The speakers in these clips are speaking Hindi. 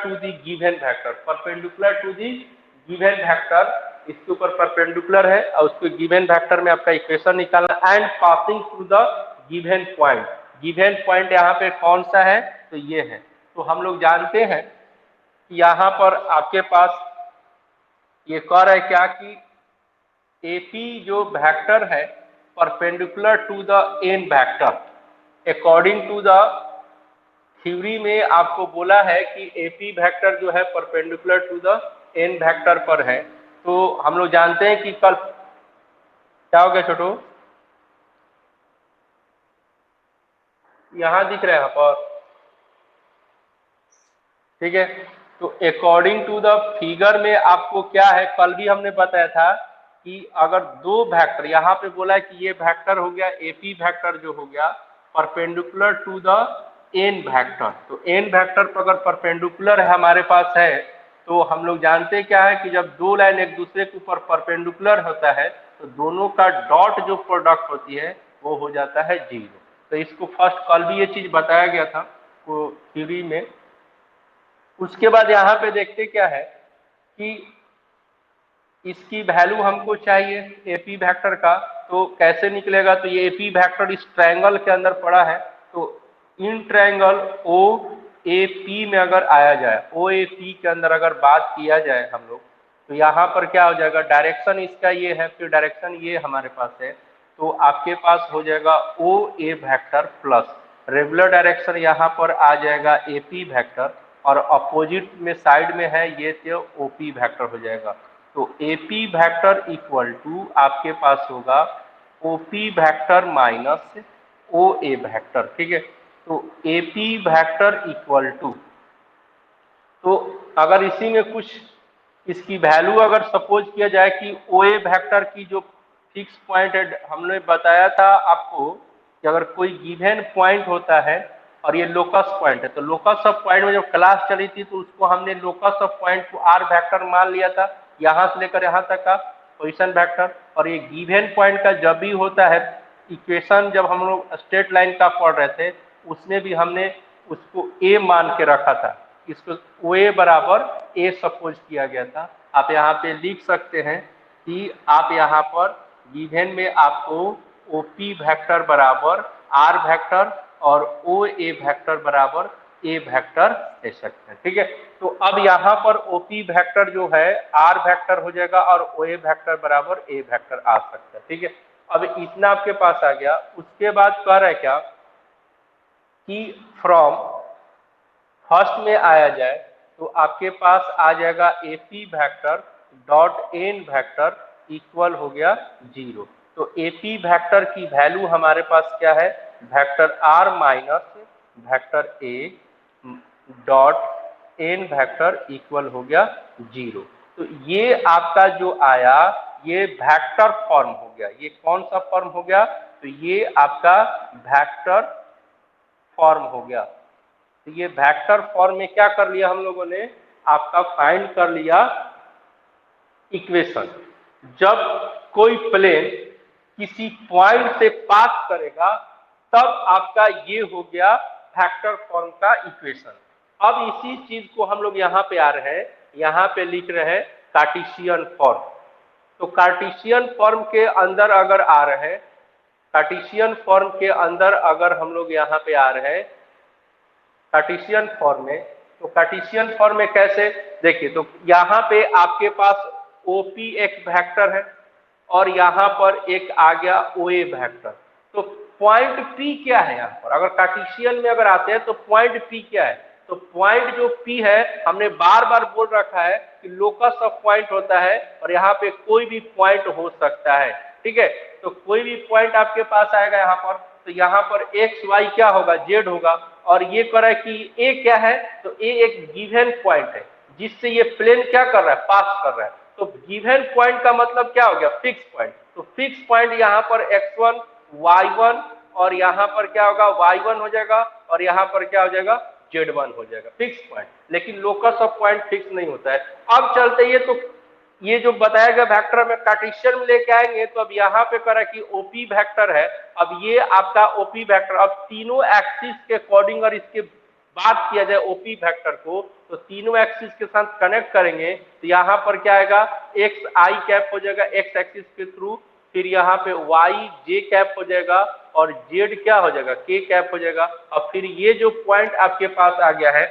To the given vector, perpendicular to the given vector, इसके ऊपर परपेंडिकुलर है और उसके गिवन वेक्टर में आपका इक्वेशन निकालना and passing through the given point. Given point यहाँ पे कौन सा है, तो ये है। तो हम लोग जानते हैं कि यहाँ पर आपके पास ये कह रहा है क्या कि AP जो वेक्टर है perpendicular to the N vector, according to the theory में आपको बोला है कि AP वेक्टर जो है perpendicular to the N vector पर है। तो हम लोग जानते हैं कि कल क्या हो गया छोटू, यहाँ दिख रहा है यहाँ पर, ठीक है। तो अकॉर्डिंग टू द फिगर में आपको क्या है, कल भी हमने बताया था कि अगर दो वेक्टर, यहाँ पे बोला है कि ये वेक्टर हो गया AP वेक्टर जो हो गया perpendicular to the N vector, तो एन वेक्टर पर अगर परपेंडिकुलर हमारे पास है तो हम लोग जानते क्या है कि जब दो लाइन एक दूसरे के ऊपर परपेंडिकुलर होता है तो दोनों का डॉट जो प्रोडक्ट होती है वो हो जाता है 0। तो इसको फर्स्ट कल भी ये चीज बताया गया था वो थ्योरी में। उसके बाद यहाँ पे देखते क्या है कि इसकी वैल्यू हमको चाहिए AP वेक्टर का, तो कैसे निकलेगा, तो ये AP वेक्टर इस ट्रायंगल के अंदर पड़ा है, तो इन ट्रायंगल OAP में अगर आया जाए, OAP के अंदर अगर बात किया जाए हम लोग, तो यहाँ पर क्या हो जाएगा, डायरेक्शन इसका ये है, फिर डायरेक्शन ये हमारे पास है, तो आपके पास हो जाएगा OA vector plus regular direction यहाँ पर आ जाएगा AP वेक्टर और अपोजिट में साइड में है ये तो OP वेक्टर हो जाएगा। तो AP वेक्टर इक्वल टू आपके पास होगा OP vector minus OA vector, ठीक है। तो AP वेक्टर इक्वल टू, तो अगर इसी में कुछ इसकी वैल्यू अगर सपोज किया जाए कि OA वेक्टर की जो फिक्स पॉइंट है, हमने बताया था आपको कि अगर कोई गिवन पॉइंट होता है और ये लोकस पॉइंट है, तो लोकस ऑफ पॉइंट में जब क्लास चली थी तो उसको हमने लोकस ऑफ पॉइंट को R वेक्टर मान लिया था, यहाँ से लेकर यहाँ तक का पोजिशन वेक्टर। और ये गिवन पॉइंट का जब भी होता है इक्वेशन, जब हम लोग स्ट्रेट लाइन का पढ़ रहे थे उसमें भी हमने उसको A मान के रखा था, इसको OA बराबर A सपोज किया गया था। आप यहाँ पे लिख सकते हैं कि आप यहाँ पर गिवन में आपको OP वेक्टर बराबर R वेक्टर और OA वेक्टर बराबर A वेक्टर दे सकते हैं, ठीक है। तो अब यहाँ पर OP वेक्टर जो है R वेक्टर हो जाएगा और OA वेक्टर बराबर A वेक्टर आ सकता है, ठीक है। अब इतना आपके पास आ गया। उसके बाद कह रहा है क्या कि फ्रॉम फर्स्ट में आया जाए तो आपके पास आ जाएगा AP vector dot N vector equal हो गया 0। तो AP वेक्टर की वैल्यू हमारे पास क्या है, vector R minus vector A dot N vector equal हो गया 0। तो ये आपका जो आया ये वेक्टर फॉर्म हो गया। ये कौन सा फॉर्म हो गया, तो ये आपका वेक्टर फॉर्म हो गया। तो ये वेक्टर फॉर्म में क्या कर लिया हम लोगों ने, आपका फाइंड कर लिया इक्वेशन। जब कोई प्लेन किसी पॉइंट से पास करेगा तब आपका ये हो गया वेक्टर फॉर्म का इक्वेशन। अब इसी चीज को हम लोग यहाँ पे आ रहे हैं, यहाँ पे लिख रहे हैं कार्टेशियन फॉर्म। तो कार्टेशियन फॉर्म के अंदर अगर आ रहे हैं, कार्टेशियन फॉर्म के अंदर अगर हम लोग यहाँ पे आ रहे हैं कार्टेशियन फॉर्म में, तो कार्टेशियन फॉर्म में कैसे, देखिए तो यहाँ पे आपके पास OP एक वेक्टर है और यहाँ पर एक आ गया OA वेक्टर। तो पॉइंट P क्या है यहाँ पर, अगर कार्टेशियन में अगर आते हैं तो पॉइंट P क्या है, तो पॉइंट जो P है हमने बार बार बोल रखा है कि लोकस ऑफ पॉइंट होता है और यहाँ पे कोई भी पॉइंट हो सकता है, ठीक है। तो कोई भी पॉइंट आपके पास आएगा यहाँ पर, तो यहाँ पर एक्स वाई क्या होगा, जेड होगा। और ये कह रहा है कि ए क्या है, तो ए एक गिवन पॉइंट है जिससे ये प्लेन क्या कर रहा है, पास कर रहा है। तो गिवन पॉइंट का मतलब क्या हो गया, फिक्स पॉइंट। तो फिक्स पॉइंट यहाँ पर x1 y1 और यहाँ पर क्या होगा y1 हो जाएगा और यहाँ पर क्या हो जाएगा z1 हो जाएगा, फिक्स पॉइंट। लेकिन लोकस ऑफ पॉइंट फिक्स नहीं होता है। अब चलते ये, तो ये जो बताया गया वेक्टर में कार्टेशियन में लेके आएंगे, तो अब यहाँ पे करा कि OP वेक्टर है। अब ये आपका OP वेक्टर अब तीनों एक्सिस के अकॉर्डिंग और इसके बात किया जाए ओपी वेक्टर को तो तीनों एक्सिस के साथ कनेक्ट करेंगे तो यहाँ पर क्या आएगा एक्स आई कैप हो जाएगा एक्स एक्सिस के थ्रू, फिर यहाँ पे वाई जे कैप हो जाएगा और जेड क्या हो जाएगा के कैप हो जाएगा। और फिर ये जो पॉइंट आपके पास आ गया है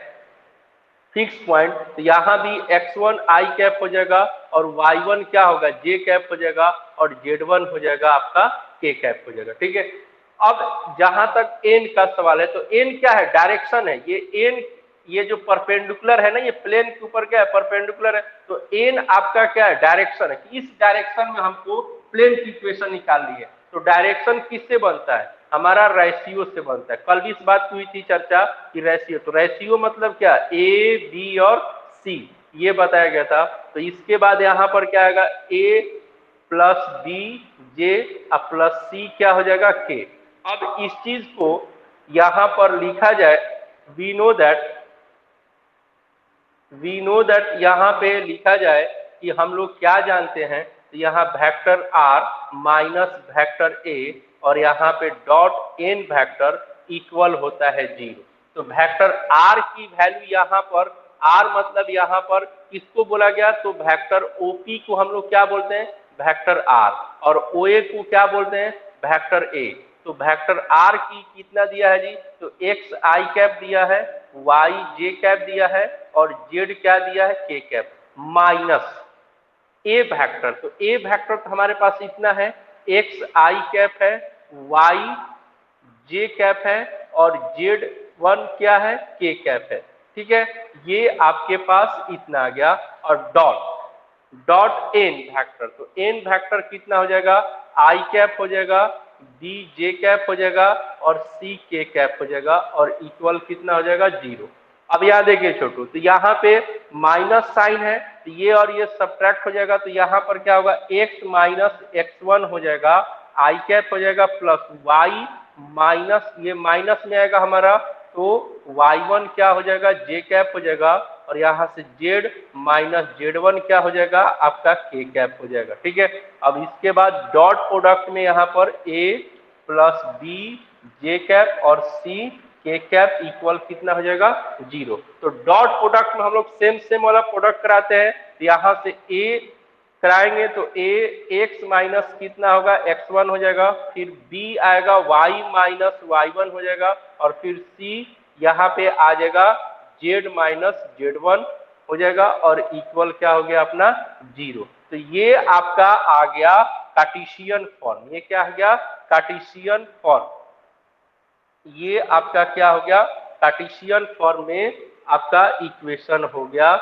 फिक्स पॉइंट, तो यहाँ भी x1 आई कैप हो जाएगा और y1 क्या होगा जे कैप हो जाएगा और z1 हो जाएगा आपका के कैप हो जाएगा। ठीक है, अब जहां तक एन का सवाल है तो एन क्या है डायरेक्शन है, ये एन ये जो परपेंडिकुलर है ना ये प्लेन के ऊपर क्या है परपेंडिकुलर है, तो एन आपका क्या है डायरेक्शन है कि इस डायरेक्शन में हमको प्लेन की इक्वेशन निकालनी है। तो डायरेक्शन किससे बनता है हमारा रेशियो से बनता है। कल भी इस बात की हुई थी चर्चा कि रेशियो, तो रेशियो मतलब क्या ए बी और सी ये बताया गया था। तो इसके बाद यहाँ पर क्या आएगा ए प्लस बी जे प्लस सी क्या हो जाएगा के। अब इस चीज को यहां पर लिखा जाए वी नो दैट यहां पे लिखा जाए कि हम लोग क्या जानते हैं, तो यहाँ vector R minus vector A और यहाँ पे डॉट एन वेक्टर इक्वल होता है 0। तो वेक्टर आर की वैल्यू यहाँ पर आर मतलब यहाँ पर किसको बोला गया, तो वेक्टर ओपी को हम लोग क्या बोलते हैं वेक्टर आर और ओए को क्या बोलते हैं वेक्टर ए। तो वेक्टर आर की कितना दिया है जी, तो एक्स आई कैप दिया है, वाई जे कैप दिया है और जेड क्या दिया है के कैप माइनस ए वेक्टर। तो ए वेक्टर तो हमारे पास इतना है एक्स आई कैप है, वाई जे कैप है और जेड वन क्या है के कैप है। ठीक है, ये आपके पास इतना आ गया और डॉट एन वेक्टर, तो एन वेक्टर कितना हो जाएगा आई कैप हो जाएगा, बी जे कैप हो जाएगा और सी के कैप हो जाएगा और इक्वल कितना हो जाएगा 0। अब यहाँ देखिए छोटू, तो यहाँ पे माइनस साइन है तो ये और ये सब्ट्रैक्ट हो जाएगा, तो यहाँ पर क्या होगा x माइनस x1 हो जाएगा आई कैप हो जाएगा प्लस y माइनस ये माइनस में आएगा हमारा तो y1 क्या हो जाएगा j कैप हो जाएगा और यहाँ से z माइनस z1 क्या हो जाएगा आपका k कैप हो जाएगा। ठीक है, अब इसके बाद डॉट प्रोडक्ट में यहाँ पर a plus B J cap और सी के कैप इक्वल कितना हो जाएगा 0। तो डॉट प्रोडक्ट में हम लोग सेम वाला प्रोडक्ट कराते हैं, यहाँ से a कराएंगे तो a x माइनस कितना होगा x1 हो जाएगा, फिर b आएगा y माइनस y1 हो जाएगा और फिर c यहाँ पे आ जाएगा z माइनस z1 हो जाएगा और इक्वल क्या हो गया अपना 0। तो ये आपका आ गया कार्टेशियन फॉर्म, ये क्या हो गया कार्टेशियन फॉर्म, ये आपका क्या हो गया कार्टेशियन फॉर्म में आपका इक्वेशन हो गया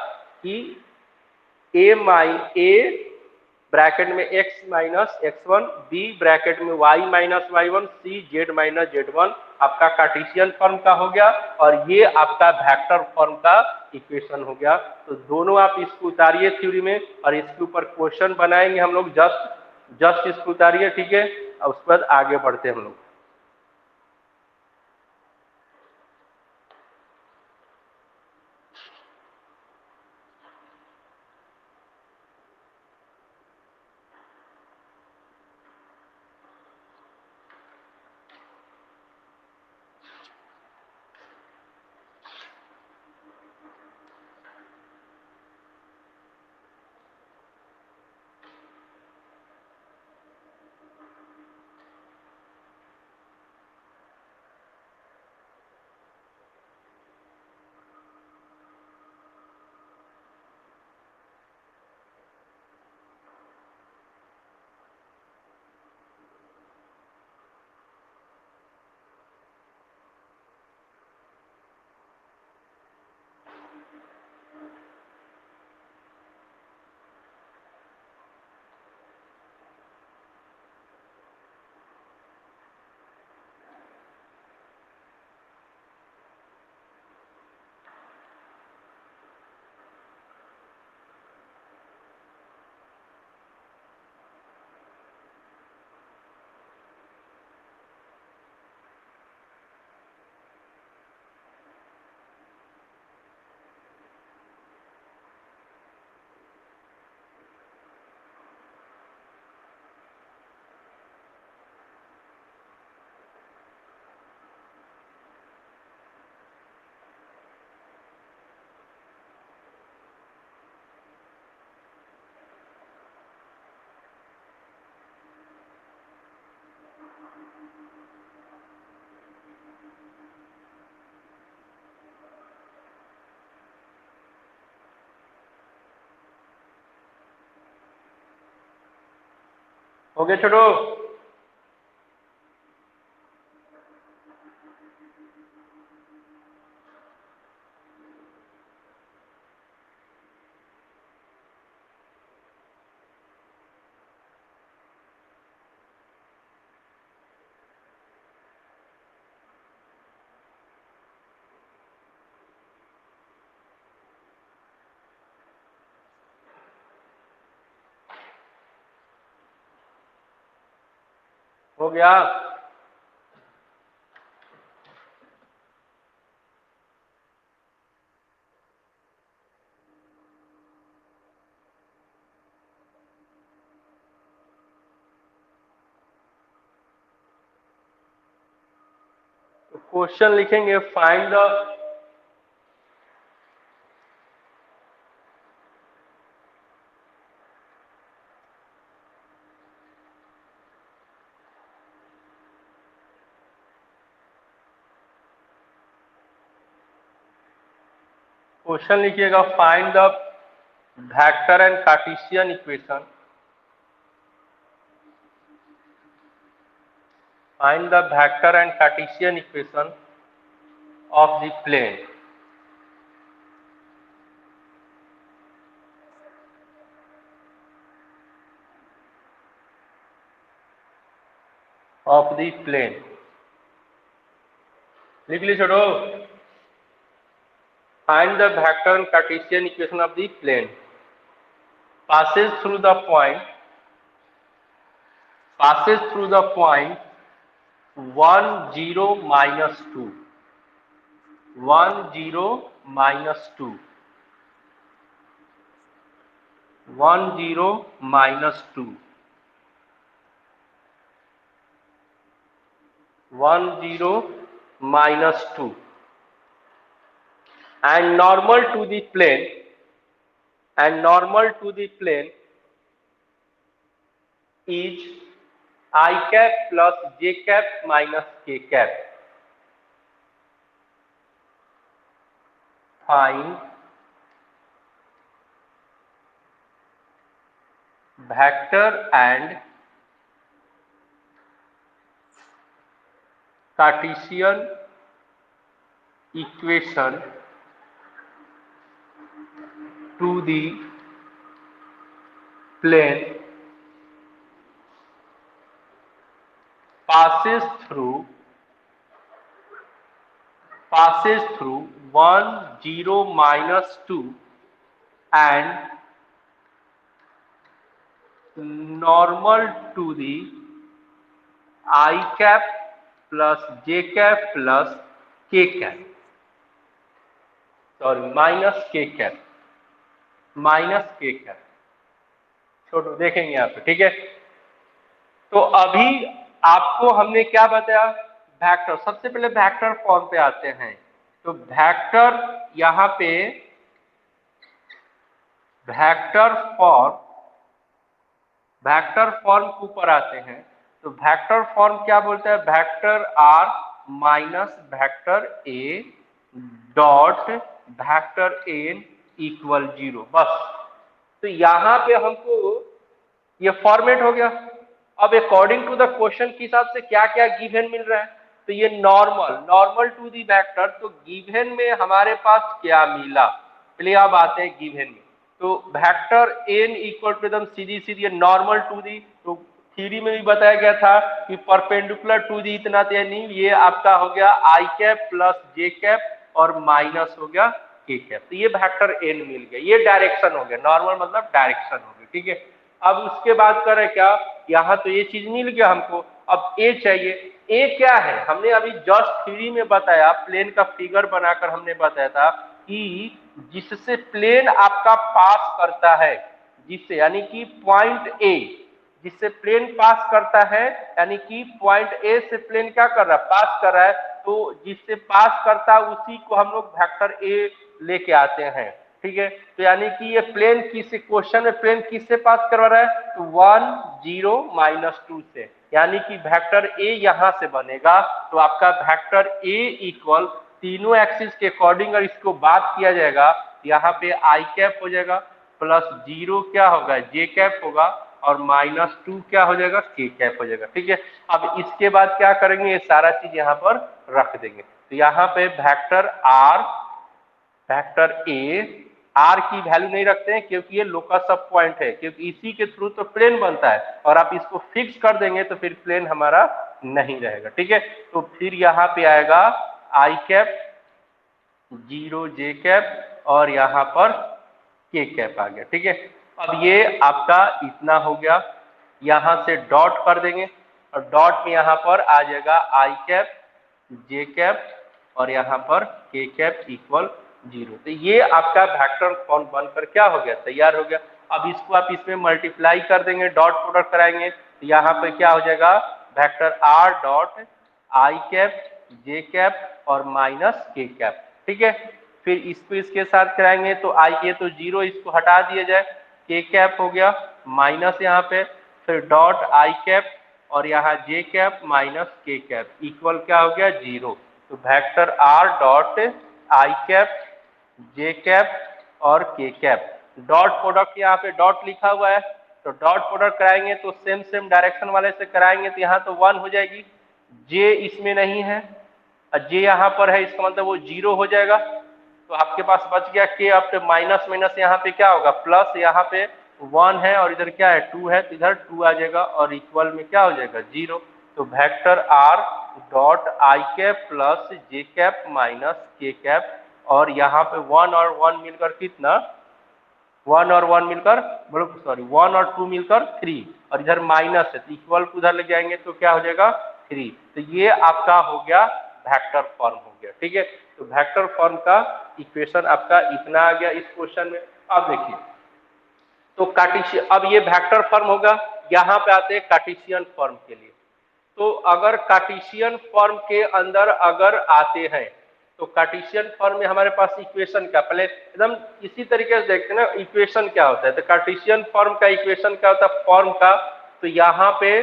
कि ए ब्रैकेट में x minus x1 B bracket में y minus y1 C Z minus z1 आपका कार्टेशियन फॉर्म का हो गया और ये आपका वेक्टर फॉर्म का इक्वेशन हो गया। तो दोनों आप इसको उतारिए थ्योरी में और इसके ऊपर क्वेश्चन बनाएंगे हम लोग, जस्ट इसको उतारिए। ठीक है, और उसके बाद आगे बढ़ते हैं हम लोग। हो गया छोटो? हो गया? तो क्वेश्चन लिखेंगे, फाइंड द क्वेश्चन लिखिएगा, find the vector and Cartesian equation, find the vector and Cartesian equation of the plane of the plane. लिख ली छोटो? Find the vector and Cartesian equation of the plane passes through the point 1 0 minus 2 1 0 minus 2 1 0 minus 2 1 0 minus 2 and normal to the plane is I cap plus j cap minus k cap. Find vector and Cartesian equation to the plane passes through 1 0 minus 2 and normal to the I cap plus j cap plus k cap, sorry minus k cap, छोटो देखेंगे यहाँ पे, ठीक है? तो अभी आपको हमने क्या बताया? वेक्टर, सबसे पहले वेक्टर फॉर्म पे आते हैं। तो वेक्टर यहाँ पे वेक्टर फॉर्म के ऊपर आते हैं। तो वेक्टर फॉर्म क्या बोलता है? Vector R minus vector A dot vector N equal 0, बस। तो यहाँ पे हमको ये फॉर्मेट हो गया। अब अकॉर्डिंग टू द क्वेश्चन के हिसाब से क्या क्या गिवन मिल रहा है? तो ये नॉर्मल टू दी वेक्टर, तो गिवन में हमारे पास क्या मिला? पहले अब आते हैं गिवन में। तो वेक्टर एन इक्वल टू एकदम सीधी नॉर्मल टू दी, तो थ्योरी में भी बताया गया था कि परपेंडिकुलर टू दी इतना, तो यानी ये आपका हो गया आई कैप प्लस जे कैप और माइनस हो गया के कैप। तो ये वेक्टर एन मिल गया, ये डायरेक्शन हो गया, नॉर्मल मतलब डायरेक्शन हो गया, ठीक है? अब उसके बाद करें क्या? यहाँ तो ये चीज मिल गया हमको, अब ए चाहिए। ए क्या है? हमने अभी जस्ट थ्योरी में बताया, प्लेन का फिगर बनाकर हमने बताया था कि जिससे प्लेन आपका पास करता है, जिससे यानी कि पॉइंट ए, जिससे प्लेन पास करता है, यानी कि पॉइंट ए से प्लेन क्या कर रहा है? पास कर रहा है। तो जिससे पास करता है उसी को हम लोग वेक्टर ए लेके आते हैं, ठीक है? तो यानी कि ये प्लेन किस क्वेश्चन में प्लेन किससे पास करवा रहा है? तो 1 0 minus 2 से, यानी कि वेक्टर ए यहां से बनेगा। तो आपका वेक्टर ए इक्वल तीनों एक्सिस के अकॉर्डिंग अगर इसको बात किया जाएगा, यहाँ पे आई कैप हो जाएगा प्लस 0 क्या होगा? जे कैप होगा, और -2 क्या हो जाएगा, k कैप हो जाएगा। ठीक है, अब इसके बाद क्या करेंगे, ये सारा चीज यहाँ पर रख देंगे। तो यहाँ पे vector r, vector a, r की वैल्यू नहीं रखते हैं क्योंकि ये लोकस ऑफ पॉइंट है, क्योंकि इसी के थ्रू तो प्लेन बनता है, और आप इसको फिक्स कर देंगे तो फिर प्लेन हमारा नहीं रहेगा। ठीक है, तो फिर यहाँ पे आएगा i कैप, 0 j कैप, और यहाँ पर k कैप आ गया। ठीक है, अब ये आपका इतना हो गया, यहाँ से डॉट कर देंगे, और डॉट में यहाँ पर आ जाएगा i कैप, j कैप, और यहाँ पर k कैप इक्वल 0। तो ये आपका वेक्टर फॉर्म बनकर क्या हो गया, तैयार हो गया। अब इसको आप इसमें मल्टीप्लाई कर देंगे, डॉट प्रोडक्ट कराएंगे, तो यहाँ पे क्या हो जाएगा, vector r dot i cap, j cap और -k कैप। ठीक है, फिर इसको इसके साथ कराएंगे तो i, ये तो 0, इसको हटा दिया जाए, k कैप हो गया माइनस यहाँ पे, फिर डॉट i कैप और यहाँ j cap minus k cap equal क्या हो गया, 0। तो vector r dot i cap, j cap और k कैप, डॉट प्रोडक्ट यहाँ पे डॉट लिखा हुआ है, तो डॉट प्रोडक्ट कराएंगे तो सेम डायरेक्शन वाले से कराएंगे, तो यहाँ तो 1 हो जाएगी, j इसमें नहीं है, j यहाँ पर है, इसका मतलब वो 0 हो जाएगा। तो आपके पास बच गया k, अब तो माइनस माइनस यहाँ पे क्या होगा, प्लस, यहाँ पे 1 है और इधर क्या है, 2 है, तो इधर 2 आ जाएगा और इक्वल में क्या हो जाएगा, 0। तो vector r dot i cap plus j cap minus k cap, और यहाँ पे 1 और 1 मिलकर कितना, 1 और 1 मिलकर, सॉरी 1 और 2 मिलकर 3, और इधर माइनस है तो इक्वल को उधर ले जाएंगे तो क्या हो जाएगा, 3। तो ये आपका हो गया वेक्टर फॉर्म हो गया। ठीक है, तो वेक्टर फॉर्म का इक्वेशन आपका इतना आ गया इस क्वेश्चन में। अब देखिए, तो कार्टेशियन, अब ये वेक्टर फॉर्म होगा, यहाँ पे आते हैं कार्टेशियन फॉर्म के लिए। तो अगर कार्टेशियन फॉर्म के अंदर अगर आते हैं तो कार्टेशियन फॉर्म में हमारे पास इक्वेशन क्या, पहले एकदम इसी तरीके से देखते हैं ना, इक्वेशन क्या होता है। तो कार्टेशियन फॉर्म का इक्वेशन क्या होता है, फॉर्म का, तो यहाँ पे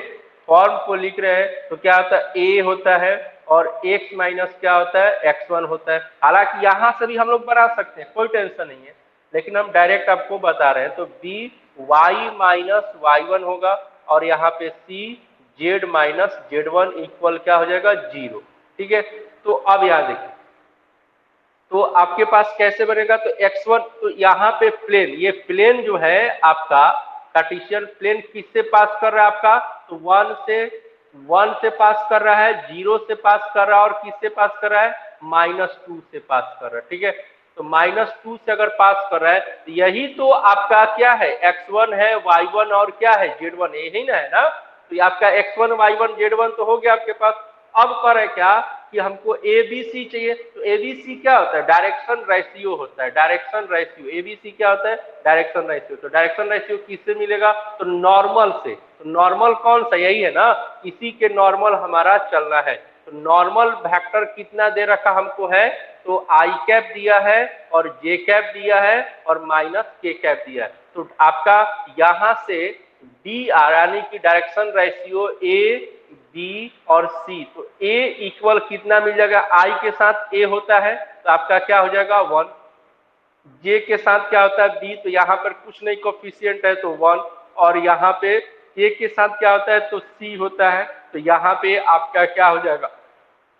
फॉर्म को लिख रहे हैं तो क्या होता है, a होता है और x माइनस क्या होता है, x1 होता है। हालांकि यहाँ से भी हम लोग बना सकते हैं, कोई टेंशन नहीं है, लेकिन हम डायरेक्ट आपको बता रहे हैं। तो b y माइनस y1 होगा, और यहाँ पे c z minus z1 equal क्या हो जाएगा, 0। ठीक है, तो अब यहाँ देखिए, तो आपके पास कैसे बनेगा, तो x1, तो यहाँ पे प्लेन, ये प्लेन जो है आपका कार्टेशियन प्लेन किससे पास कर रहा है आपका, तो 1 से पास कर रहा है, 0 से पास कर रहा है, और किससे पास कर रहा है, -2 से पास कर रहा है। ठीक है, तो -2 से अगर पास कर रहा है तो यही तो आपका क्या है, x1 है, y1 और क्या है, z1, यही ना है ना। तो ये आपका x1 y1 z1 तो हो गया आपके पास। अब करें क्या कि हमको ABC चाहिए, तो ABC क्या होता है, डायरेक्शन रेशियो होता है, डायरेक्शन रेशियो, ABC क्या होता है, डायरेक्शन रेशियो। तो डायरेक्शन रेशियो किससे मिलेगा, तो नॉर्मल से। तो नॉर्मल कौन सा, यही है ना, इसी के नॉर्मल हमारा चलना है। तो नॉर्मल वेक्टर कितना दे रखा हमको है, तो i कैप दिया है और j कैप दिया है और माइनस k कैप दिया है। तो आपका यहाँ से d यानी कि डायरेक्शन रेशियो a, b और c, तो a इक्वल कितना मिल जाएगा, i के साथ a होता है तो आपका क्या हो जाएगा, 1, j के साथ क्या होता है, b, तो यहाँ पर कुछ नहीं, कोफिशिएंट है तो 1, और यहाँ पे k के साथ क्या होता है, तो c होता है, तो यहाँ पे आपका क्या हो जाएगा,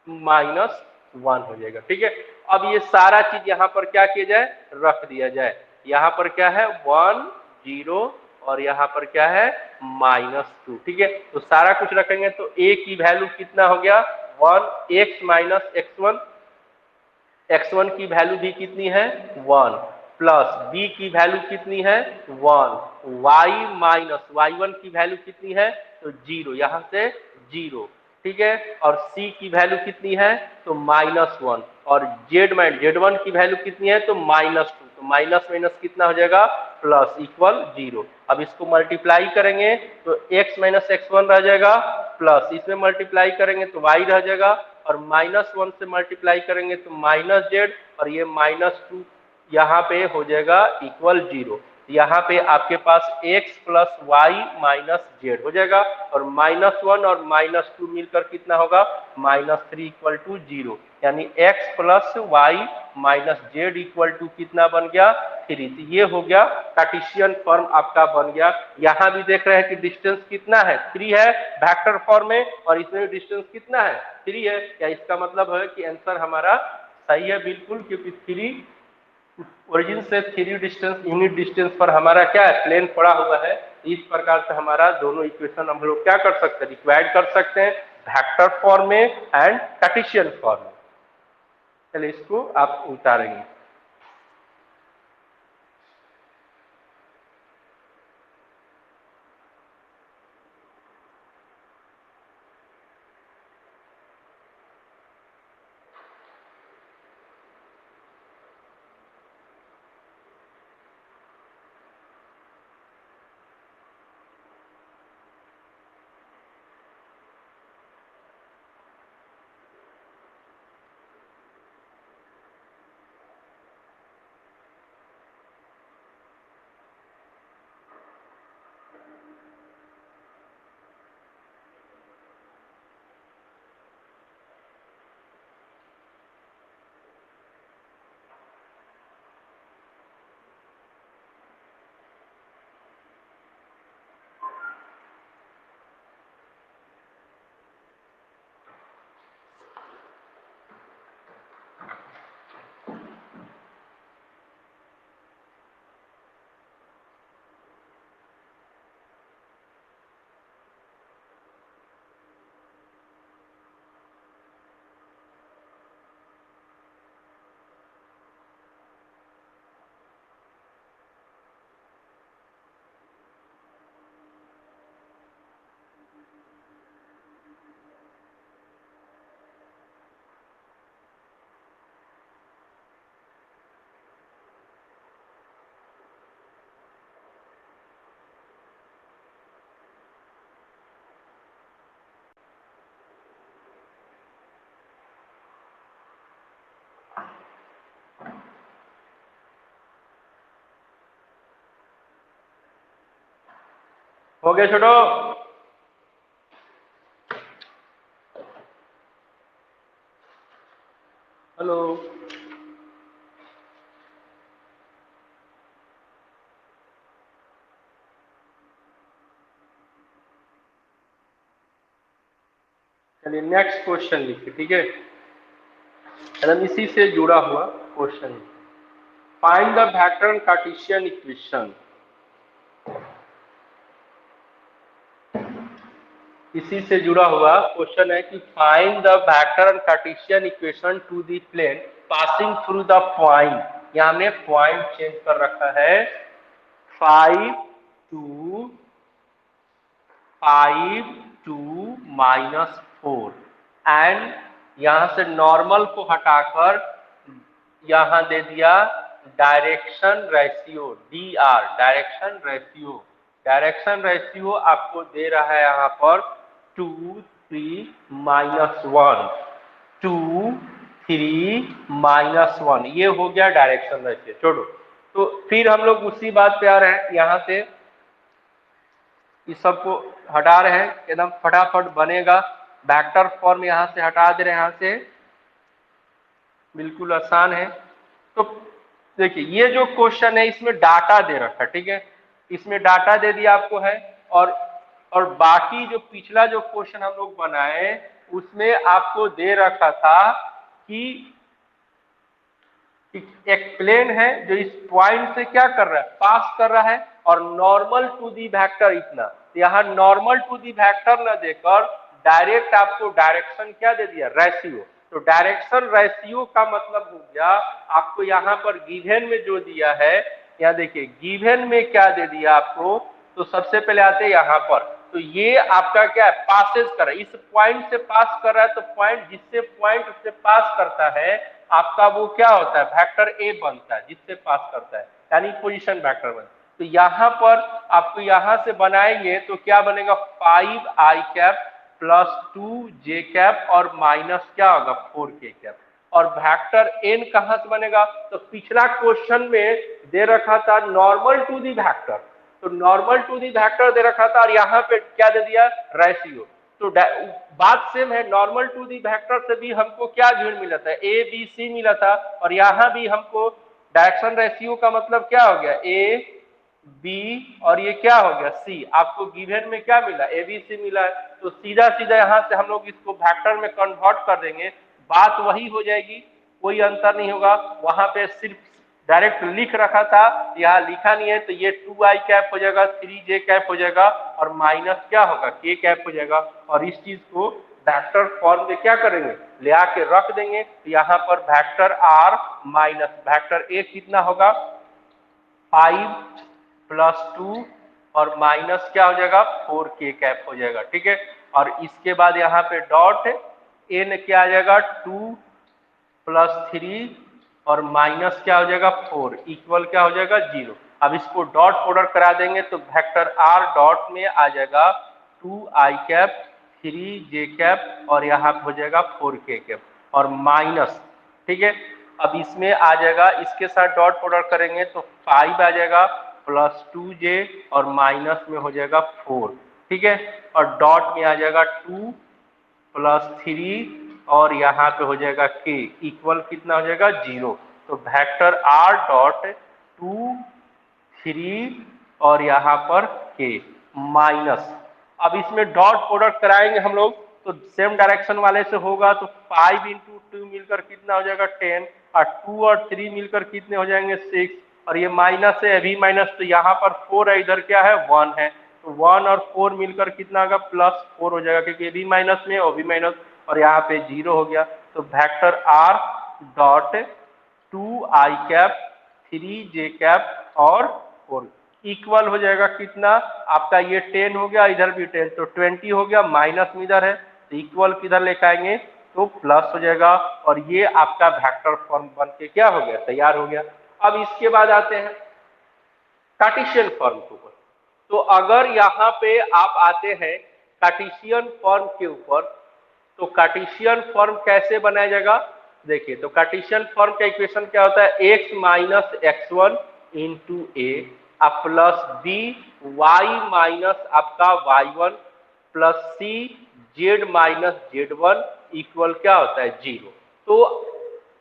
-1 हो जाएगा। ठीक है, अब ये सारा चीज यहाँ पर क्या किया जाए, रख दिया जाए। यहाँ पर क्या है, 1 0, और यहाँ पर क्या है, -2। ठीक है, तो सारा कुछ रखेंगे तो a की वैल्यू कितना हो गया, 1, x माइनस x1, x1 की वैल्यू भी कितनी है, 1, प्लस b की वैल्यू कितनी है, 1, y माइनस y1 की वैल्यू कितनी है, तो 0, यहाँ से 0। ठीक है, और c की वैल्यू कितनी है, तो -1, और z1 की वैल्यू कितनी है, तो -2, तो माइनस माइनस कितना हो जाएगा, प्लस इक्वल 0। अब इसको मल्टीप्लाई करेंगे तो x माइनस x1 रह जाएगा, प्लस इसमें मल्टीप्लाई करेंगे तो y रह जाएगा, और -1 से मल्टीप्लाई करेंगे तो -z, और ये -2 यहाँ पे हो जाएगा इक्वल 0। यहाँ पे आपके पास x plus Y minus Z हो जाएगा और -1 और -2 मिलकर कितना होगा -3 इक्वल टू 0, यानी x plus Y minus Z equal to कितना बन गया 3। तो ये हो गया कार्टेशियन फॉर्म आपका बन गया। यहाँ भी देख रहे हैं कि डिस्टेंस कितना है 3 है वेक्टर फॉर्म में, और इसमें डिस्टेंस कितना है 3 है। या इसका मतलब है कि आंसर हमारा सही है बिल्कुल, क्योंकि 3 ओरिजिन से 3 डिस्टेंस यूनिट डिस्टेंस पर हमारा क्या है प्लेन पड़ा हुआ है। इस प्रकार से हमारा दोनों इक्वेशन हम लोग क्या कर सकते हैं रिक्वायर्ड कर सकते हैं वेक्टर फॉर्म में एंड कार्टेशियन फॉर्म में। चलिए इसको आप उतारेंगे। हो गया छोटो। हेलो चलिए नेक्स्ट क्वेश्चन लिखिए, ठीक है एकदम इसी से जुड़ा हुआ question. Find the vector Cartesian equation. इसी से जुड़ा हुआ क्वेश्चन है कि find the vector and Cartesian equation to the plane passing through the point. यहाँ हमने पॉइंट चेंज कर रखा है 5 2 5 2 -4 एंड यहां से नॉर्मल को हटाकर यहां दे दिया direction ratio DR, direction ratio. Direction ratio आपको दे रहा है यहाँ पर 2 3 -1 2 3 -1, ये हो गया डायरेक्शन रेशियो। छोड़ो, तो फिर हम लोग उसी बात पे आ रहे हैं, यहाँ से इस सबको हटा रहे हैं एकदम फटाफट बनेगा वेक्टर फॉर्म। यहाँ से हटा दे रहे हैं, यहाँ से बिल्कुल आसान है। तो देखिए ये जो क्वेश्चन है इसमें डाटा दे रखा है, ठीक है इसमें डाटा दे दिया आपको है, और बाकी जो पिछला जो क्वेश्चन हम लोग बनाए उसमें आपको दे रखा था कि एक प्लेन है जो इस पॉइंट से क्या कर रहा है पास कर रहा है, और नॉर्मल टू दी वेक्टर इतना। यहाँ नॉर्मल टू दी वेक्टर न देकर डायरेक्ट आपको डायरेक्शन क्या दे दिया रेशियो। तो डायरेक्शन रेशियो का मतलब हो गया आपको यहाँ पर गिवन में जो दिया है, यहाँ देखिए गिवन में क्या दे दिया आपको। तो सबसे पहले आते हैं यहाँ पर, तो ये आपका क्या है पासेज कर रहा है, इस पॉइंट से पास कर रहा है। तो पॉइंट जिससे पॉइंट उससे पास करता है आपका वो क्या होता है वेक्टर ए बनता है, जिससे पास करता है यानी पोजीशन वेक्टर बनता है। तो यहाँ पर आपको यहाँ से बनाएंगे तो क्या बनेगा 5i कैप +2j कैप और माइनस क्या होगा 4k कैप। और वेक्टर n कहां से बनेगा? तो पिछला क्वेश्चन में दे रखा था नॉर्मल टू दी वेक्टर, तो नॉर्मल टू दी वेक्टर दे रखा था और यहाँ पे क्या दे दिया? रेशियो। तो बात सेम है, नॉर्मल टू दी वेक्टर से भी हमको क्या गिवन मिला था? ए बी सी मिला था, और यहाँ भी हमको डायरेक्शन रेशियो का मतलब क्या हो गया? ए बी और ये क्या हो गया? सी। आपको गिवन में क्या मिला? ए बी सी मिला है, तो सीधा सीधा यहाँ से हम लोग इसको वेक्टर में कन्वर्ट कर देंगे, बात वही हो जाएगी, कोई अंतर नहीं होगा। वहां पे सिर्फ डायरेक्ट लिख रखा था, यहाँ लिखा नहीं है, तो ये 2i कैप हो जाएगा, 3j कैप हो जाएगा, और माइनस क्या होगा? k कैप हो जाएगा। और इस चीज को वेक्टर फॉर्म में क्या करेंगे? ले आके रख देंगे। तो यहाँ पर vector r minus vector a कितना होगा? 5 + 2 और माइनस क्या हो जाएगा? 4k कैप हो जाएगा। ठीक है, और इसके बाद यहाँ पे डॉट n क्या आ जाएगा? 2 + 3 और माइनस क्या हो जाएगा? 4 इक्वल क्या हो जाएगा? 0। अब इसको डॉट प्रोडक्ट करा देंगे तो वेक्टर r डॉट में आ जाएगा 2i कैप, 3j कैप और यहाँ पे हो जाएगा 4k कैप और माइनस। ठीक है, अब इसमें आ जाएगा, इसके साथ डॉट प्रोडक्ट करेंगे तो 5 आ जाएगा प्लस 2j और माइनस में हो जाएगा 4। ठीक है, और डॉट में आ जाएगा 2 + 3 और यहाँ पे हो जाएगा k इक्वल कितना हो जाएगा? 0। तो वेक्टर r डॉट 2 3 और यहाँ पर k माइनस। अब इसमें डॉट प्रोडक्ट कराएंगे हम लोग तो सेम डायरेक्शन वाले से होगा, तो 5 × 2 मिलकर कितना हो जाएगा? 10 और 2 और 3 मिलकर कितने हो जाएंगे? 6 और ये माइनस है, अभी माइनस, तो यहाँ पर 4 है, इधर क्या है? 1 है, तो 1 और 4 मिलकर कितना होगा? +4 हो जाएगा, क्योंकि ये भी माइनस में और भी माइनस, और यहाँ पे 0 हो गया। तो vector r dot 2i cap, 3j cap और 4 इक्वल हो जाएगा कितना? आपका ये 10 हो गया, इधर भी 10, तो 20 हो गया, माइनस में इधर है, तो इक्वल किधर लेकर आएंगे? तो प्लस हो जाएगा, और ये आपका वेक्टर फॉर्म बन के क्या हो गया? तैयार हो गया। अब इसके बाद आते हैं कार्टेशियन फॉर्म के ऊपर। तो अगर यहाँ पे आप आते हैं कार्टेशियन फॉर्म के ऊपर, तो कार्टेशियन फॉर्म कैसे बनाया जाएगा? देखिए, तो कार्टेशियन फॉर्म का इक्वेशन क्या होता है? x - x1 × a plus b y minus आपका y1 plus c z - z1 equal क्या होता है? 0। तो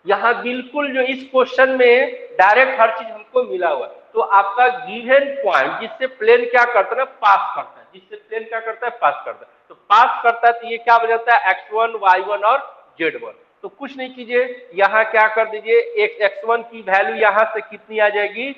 यहाँ बिल्कुल जो इस क्वेश्चन में डायरेक्ट हर चीज हमको मिला हुआ है, तो आपका गिवन पॉइंट जिससे प्लेन क्या करता है ना? पास करता है, जिससे प्लेन क्या करता है? पास करता है। तो पास करता है तो ये क्या बन जाता है? x1 y1 और z1। तो कुछ नहीं कीजिए, यहाँ क्या कर दीजिए, एक x1 की वैल्यू यहाँ से कितनी आ जाएगी?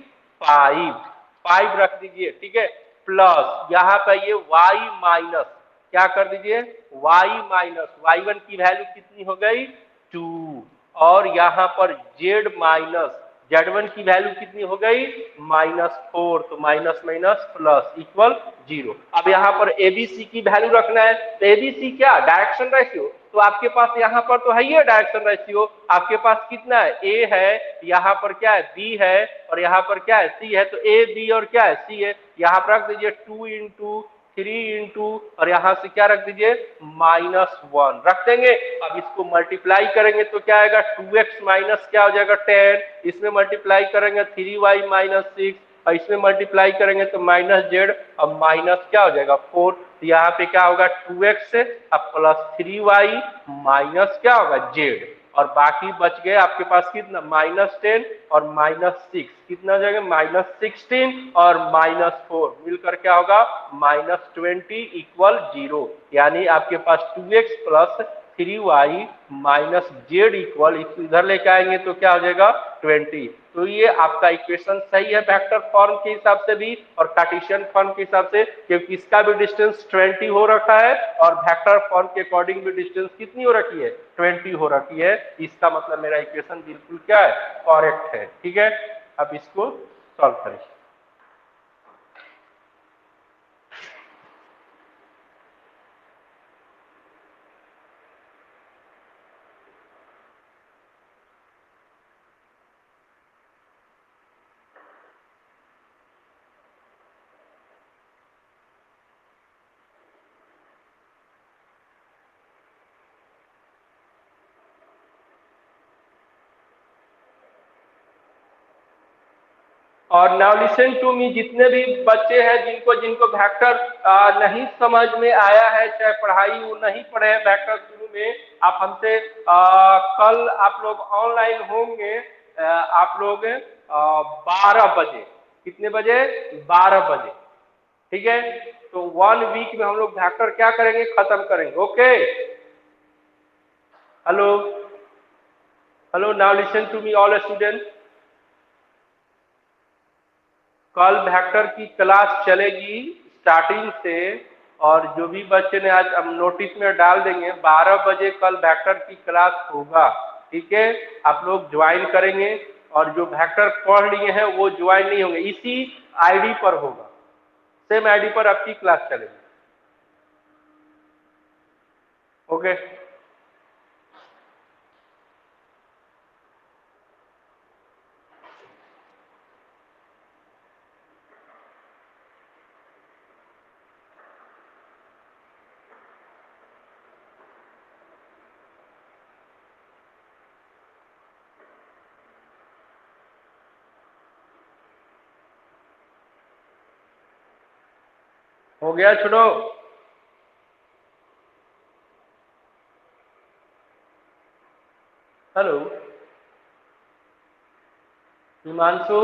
5 रख दीजिए। ठीक है, प्लस यहाँ पे ये y माइनस क्या कर दीजिए? y माइनस y1 की वैल्यू कितनी हो गई? 2 और यहाँ पर z माइनस z1 की वैल्यू कितनी हो गई? -4, तो माइनस माइनस प्लस इक्वल 0। अब यहाँ पर एबीसी की वैल्यू रखना है, तो एबीसी क्या? Direction ratio. तो आपके पास यहाँ पर तो है ही है डायरेक्शन रेशियो, आपके पास कितना है? ए है, यहाँ पर क्या है? बी है, और यहाँ पर क्या है? सी है। तो ए बी और क्या है? सी है। यहाँ पर रख दीजिए 2 × 3 × और यहाँ से क्या रख दीजिए? -1 रख देंगे। अब इसको मल्टीप्लाई करेंगे तो क्या आएगा? 2x माइनस क्या हो जाएगा? 10, इसमें मल्टीप्लाई करेंगे 3y - 6 और इसमें मल्टीप्लाई करेंगे तो -z, अब माइनस क्या हो जाएगा? 4। तो यहाँ पे क्या होगा? 2x अब प्लस 3y माइनस क्या होगा? z, और बाकी बच गए आपके पास कितना? -10 और -6 कितना हो जाएगा? -16 और -4 मिलकर क्या होगा? -20 इक्वल 0। यानी आपके पास 2x plus 3y minus z equal, इधर लेके आएंगे तो क्या हो जाएगा? 20। तो ये आपका इक्वेशन सही है वेक्टर फॉर्म के हिसाब से भी और कार्टेशियन फॉर्म के हिसाब से, क्योंकि इसका भी डिस्टेंस 20 हो रखा है और वेक्टर फॉर्म के अकॉर्डिंग भी डिस्टेंस कितनी हो रखी है? 20 हो रखी है। इसका मतलब मेरा इक्वेशन बिल्कुल क्या है? करेक्ट है। ठीक है, अब इसको सॉल्व करें। और नाउ लिसन टू मी, जितने भी बच्चे हैं जिनको जिनको वेक्टर नहीं समझ में आया है, चाहे पढ़ाई वो नहीं पढ़े हैं वेक्टर शुरू में, आप हमसे कल आप लोग ऑनलाइन होंगे, आप लोग 12 बजे। कितने बजे? 12 बजे। ठीक है, तो 1 वीक में हम लोग वेक्टर क्या करेंगे, खत्म करेंगे। Okay, hello hello, now listen to me all student. कल वेक्टर की क्लास चलेगी स्टार्टिंग से, और जो भी बच्चे ने आज हम नोटिस में डाल देंगे 12 बजे कल वेक्टर की क्लास होगा। ठीक है, आप लोग ज्वाइन करेंगे, और जो वेक्टर पढ़ लिए हैं वो ज्वाइन नहीं होंगे, इसी आईडी पर होगा, सेम आईडी पर आपकी क्लास चलेगी। ओके, हो गया छोड़ो। हेलो हिमांशु।